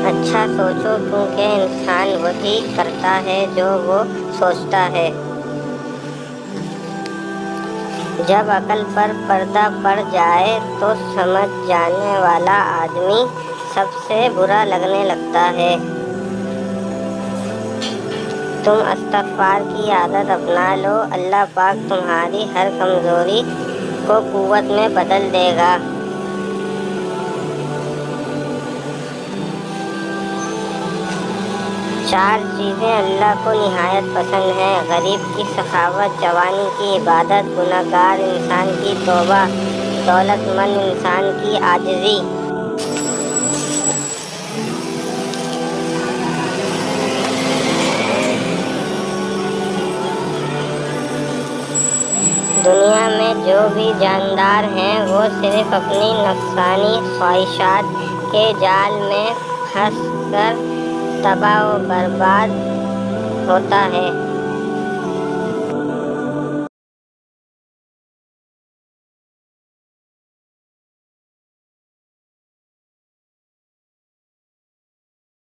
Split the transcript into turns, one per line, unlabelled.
اچھا سوچو، کیونکہ انسان وہی کرتا ہے جو وہ سوچتا ہے۔ جب عقل پر پردہ پڑ جائے تو سمجھ جانے والا آدمی سب سے برا لگنے لگتا ہے۔ تم استغفار کی عادت اپنا لو، اللہ پاک تمہاری ہر کمزوری کو قوت میں بدل دے گا۔ چار چیزیں اللہ کو نہایت پسند ہیں: غریب کی سخاوت، جوانی کی عبادت، گناہ گار انسان کی توبہ، دولت مند انسان کی عاجزی۔ دنیا میں جو بھی جاندار ہیں وہ صرف اپنی نفسانی خواہشات کے جال میں پھنس کر تباہ و برباد ہوتا ہے۔